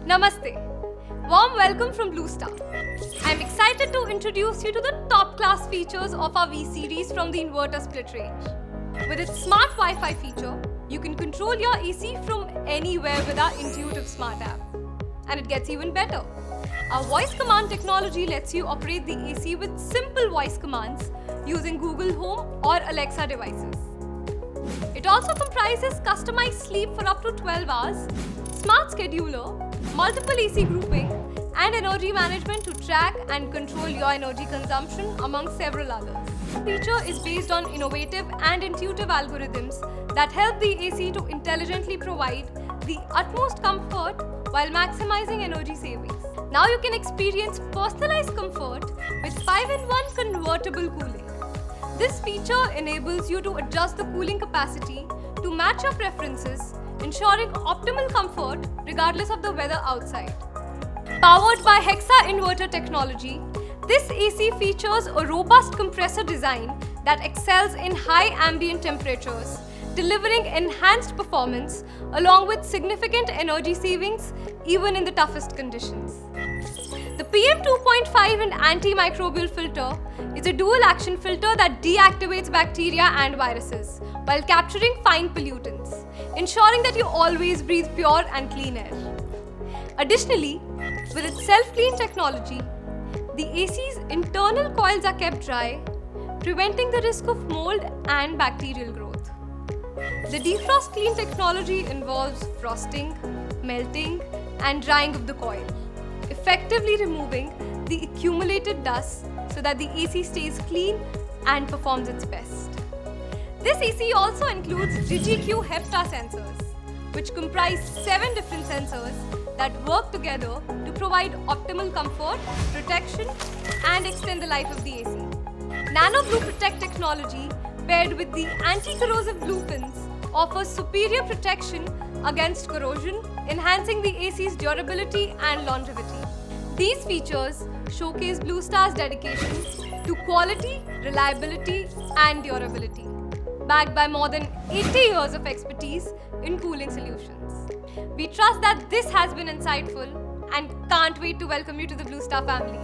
Namaste. Warm welcome from Blue Star. I'm excited to introduce you to the top class features of our V series from the inverter split range. With its smart Wi-Fi feature, you can control your AC from anywhere with our intuitive smart app. And it gets even better. Our voice command technology lets you operate the AC with simple voice commands using Google Home or Alexa devices. It also comprises customized sleep for up to 12 hours, smart scheduler, multiple AC grouping, and energy management to track and control your energy consumption among several others. The feature is based on innovative and intuitive algorithms that help the AC to intelligently provide the utmost comfort while maximizing energy savings. Now you can experience personalized comfort with 5-in-1 convertible cooling. This feature enables you to adjust the cooling capacity to match your preferences, ensuring optimal comfort regardless of the weather outside. Powered by Hexa inverter technology, this AC features a robust compressor design that excels in high ambient temperatures, delivering enhanced performance along with significant energy savings even in the toughest conditions. The PM 2.5 and antimicrobial filter is a dual-action filter that deactivates bacteria and viruses while capturing fine pollutants, ensuring that you always breathe pure and clean air. Additionally, with its self-clean technology, the AC's internal coils are kept dry, preventing the risk of mold and bacterial growth. The defrost clean technology involves frosting, melting, and drying of the coil, effectively removing the accumulated dust so that the AC stays clean and performs its best. This AC also includes DigiQ Hepta sensors, which comprise 7 different sensors that work together to provide optimal comfort, protection, and extend the life of the AC. Nano Blue Protect technology paired with the anti-corrosive blue pins offers superior protection against corrosion, enhancing the AC's durability and longevity. These features showcase Blue Star's dedication to quality, reliability, and durability, backed by more than 80 years of expertise in cooling solutions. We trust that this has been insightful and can't wait to welcome you to the Blue Star family.